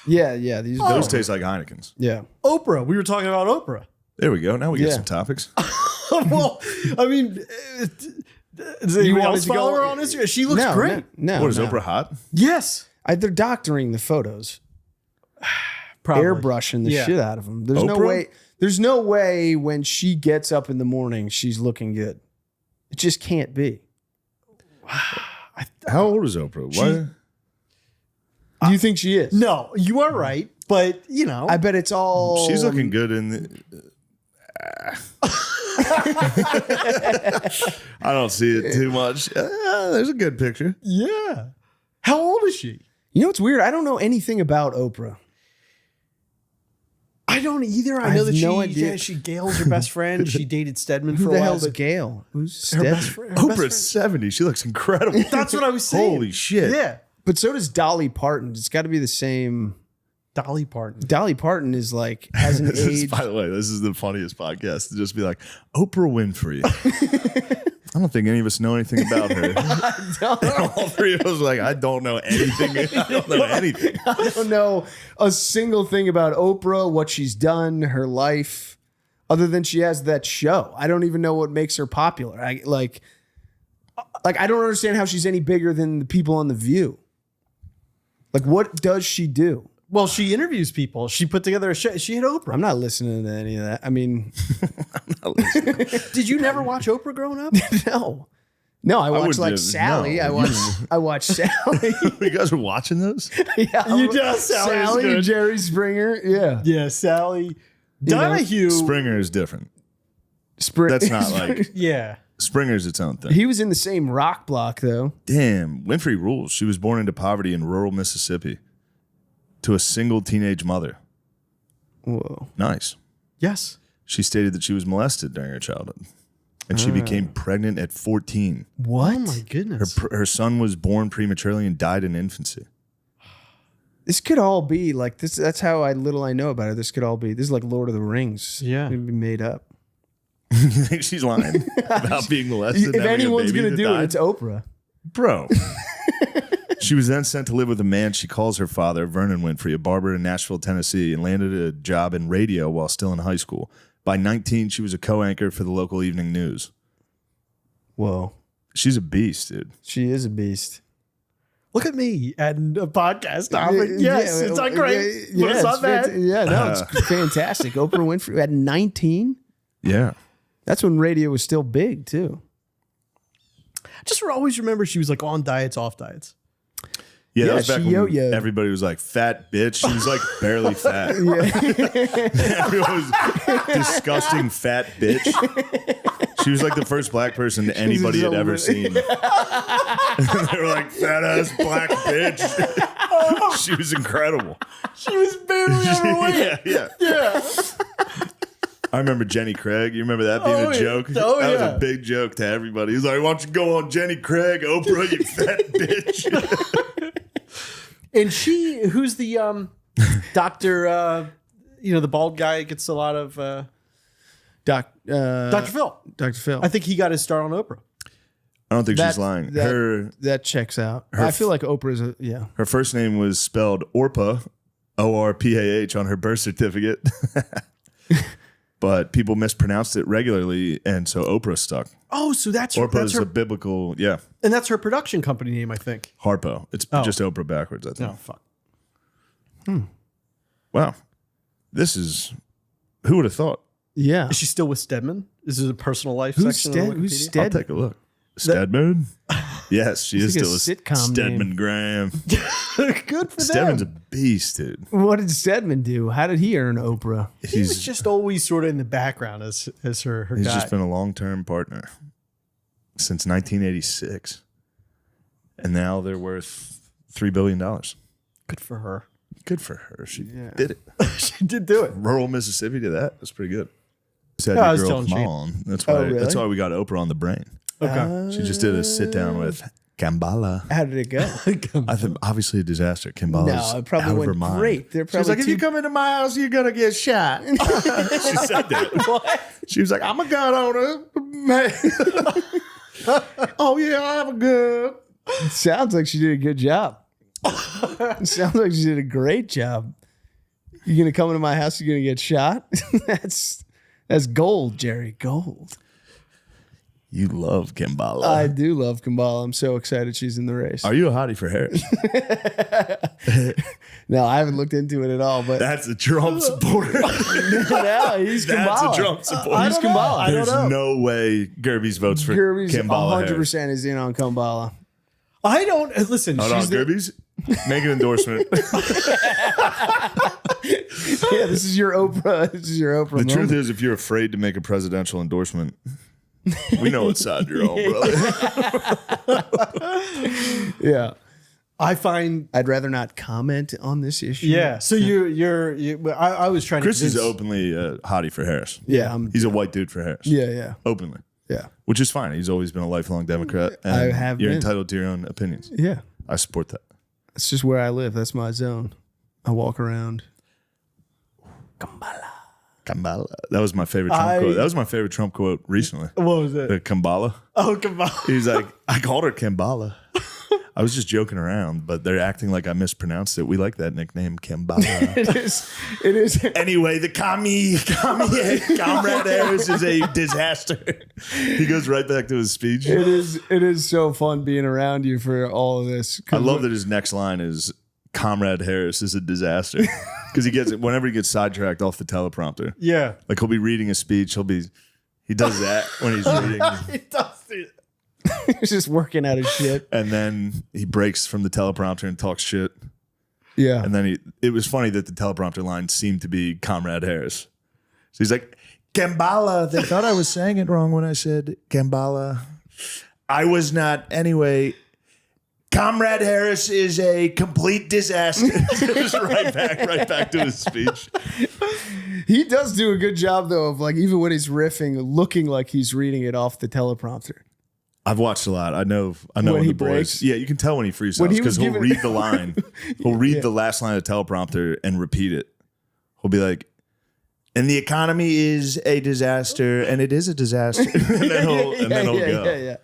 Yeah. Those taste like Heinekens. Yeah. Oprah. We were talking about Oprah. There we go. Now we get some topics. Well, I mean, does anyone else follow her on Instagram? She looks great. No. What is Oprah hot? Yes. They're doctoring the photos. Probably. Airbrushing the shit out of them. There's no Oprah? way. There's no way when she gets up in the morning, she's looking good. It just can't be. How old is Oprah? What? Do you think she is? No, you are right. But, you know. I bet it's all. She's looking good in the. I don't see it too much. There's a good picture. Yeah. How old is she? You know what's weird? I don't know anything about Oprah. I don't either. I know that no idea. she Gail's her best friend. She dated Stedman Who for the a while. hell's But Gail? Who's her Stedman? best friend. Her best Oprah's 70. She looks incredible. That's what I was saying. Holy shit. Yeah. But so does Dolly Parton. It's got to be the same. Dolly Parton. Dolly Parton is like has an age. By the way, this is the funniest podcast to just be like, Oprah Winfrey. I don't think any of us know anything about her. All three of us are like, I don't know anything. I don't know anything. I don't know a single thing about Oprah, what she's done, her life, other than she has that show. I don't even know what makes her popular. I don't understand how she's any bigger than the people on The View. Like, what does she do? Well, she interviews people. She put together a show. She had Oprah. I'm not listening to any of that. I mean, Did you never watch Oprah growing up? no. No, I watched like wouldn't- Sally. no. I watched Sally. You guys are watching those? Yeah, You just- Sally is Sally, good. Jerry Springer. Yeah. Yeah, Sally. know, Donahue. Springer is different. Springer. That's not like Yeah. Springer's its own thing. He was in the same rock block though. Damn, Winfrey rules. She was born into poverty in rural Mississippi to a single teenage mother. Whoa. Nice. Yes. She stated that she was molested during her childhood, and she became pregnant at 14. What? Oh my goodness. Her son was born prematurely and died in infancy. This could all be like this. That's how little I know about it. This could all be. This is like Lord of the Rings. Yeah. It'd be made up. You think she's lying about being molested? If anyone's gonna do it, it's Oprah. Bro. She was then sent to live with a man she calls her father, Vernon Winfrey, a barber in Nashville, Tennessee, and landed a job in radio while still in high school. By 19, she was a co-anchor for the local evening news. Whoa. She's a beast, dude. She is a beast. Look at me and a podcast topic. Yes, it's not great, but it's not bad. Yeah, no, it's fantastic. Oprah Winfrey at 19. Yeah. That's when radio was still big too. Just always remember she was like on diets, off diets. Yeah, Yeah, that was back she when yo-yoed. everybody was like, fat bitch. She was like barely fat. Everyone was disgusting fat bitch. She was like the first black person anybody had ever seen. They were like, fat ass black bitch. She was incredible. She was barely overweight. Yeah. I remember Jenny Craig. You remember that being Oh, a yeah. joke? Oh, that was yeah. a big joke to everybody. He was like, why don't you go on Jenny Craig, Oprah, you fat bitch. And who's the doctor, the bald guy gets a lot of Dr. Phil. Dr. Phil. I think he got his start on Oprah. I don't think she's lying. That checks out. I feel like Oprah's Her first name was spelled Orpah, Orpah, on her birth certificate. But people mispronounced it regularly, and so Oprah stuck. Oh, so that's Orpah that's is her, a biblical, and that's her production company name, I think. Harpo. It's just Oprah backwards, I think. No, fuck. Wow. Who would have thought? Yeah. Is she still with Stedman? Is it a personal life Who's section? on Who's Wikipedia? Stedman? I'll take a look. Stedman? Yes, she is like a still a sitcom Stedman name. Graham. Good for Stedman's a them. beast, dude. What did Stedman do? How did he earn Oprah? He was just always sort of in the background as her He's guy. just been a long-term partner since 1986. And now they're worth $3 billion. Good for her. Good for her. She did it. She did do it. Rural Mississippi to that. That's pretty good. Said I your was girl telling Kamala on. That's why. Oh, really? That's why we got Oprah on the brain. Okay. She just did a sit down with Kamala. How did it go? I think obviously a disaster. Kamala's No, it probably out of went her mind. great. They're She was probably like, if you come into my house, you're gonna get shot. She said that. What? She was like, I'm a gun owner. Man. Oh yeah, I have a gun. Sounds like she did a good job. It sounds like she did a great job. You gonna come into my house? You're gonna get shot? That's gold, Jerry. Gold. You love Kamala. I do love Kamala. I'm so excited she's in the race. Are you a hottie for Harris? No, I haven't looked into it at all. But That's a Trump supporter. no, he's Kamala. That's a Trump supporter. He's Kamala. I don't There's know. no way Gerby's votes for Gerby's Kamala 100% Harris. is in on Kamala. I don't listen. Hold on, She's the, Gerby's? Make an endorsement. Yeah, this is your Oprah. This is your Oprah. The truth is, if you're afraid to make a presidential endorsement, we know what side you're on, brother. Yeah. I find. I'd rather not comment on this issue. Yeah. So I was trying Chris to. is openly a hottie for Harris. Yeah. He's a white dude for Harris. Yeah. Openly. Yeah. Which is fine. He's always been a lifelong Democrat. And I have You're been. entitled to your own opinions. Yeah. I support that. It's just where I live. That's my zone. I walk around. Kamala. That was my favorite Trump quote. That was my favorite Trump quote recently. What was it? Kamala. Oh, come on. He's like, I called her Kamala. I was just joking around, but they're acting like I mispronounced it. We like that nickname, Kamala. It is. Anyway, the Comrade Harris is a disaster. He goes right back to his speech. It is so fun being around you for all of this. I love that his next line is Comrade Harris is a disaster. Because whenever he gets sidetracked off the teleprompter. Yeah. Like he'll be reading a speech, he does that when he's reading. It does. He's just working out his shit. And then he breaks from the teleprompter and talks shit. Yeah. And then it was funny that the teleprompter line seemed to be Comrade Harris. So he's like, Kamala, they thought I was saying it wrong when I said Kamala. I was not. Anyway, Comrade Harris is a complete disaster. Just right back to his speech. He does do a good job, though, of like, even when he's riffing, looking like he's reading it off the teleprompter. I've watched a lot. I know When he the boys. breaks? Yeah, you can tell when he freestyles When he was because he'll giving- read the line. He'll read the last line of the teleprompter and repeat it. He'll be like, and the economy is a disaster, and it is a disaster. and then he'll go. Yeah.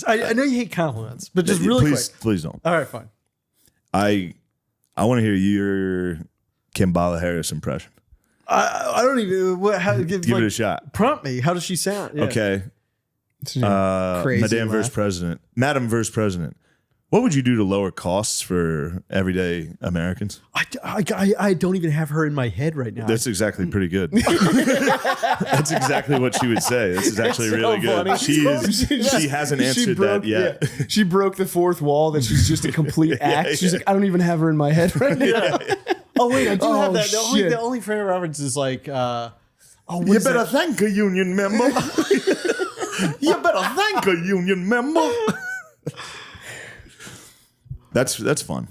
I know you hate compliments, but just really quick. Please don't. All right, fine. I want to hear your Kamala Harris impression. I don't even. Give Give it a shot. Prompt me. How does she sound? Yeah. Okay. Crazy Madame laugh. versus President. Madam versus President. What would you do to lower costs for everyday Americans? I don't even have her in my head right now. That's exactly pretty good. That's exactly what she would say. This is actually really good. funny. She hasn't answered that yet. Yeah. She broke the fourth wall that she's just a complete act. She's like, I don't even have her in my head right now. Oh wait, I do Oh, have that. shit. The only frame of reference is like, what You is better that? thank a union member. You better thank a union member. That's fun.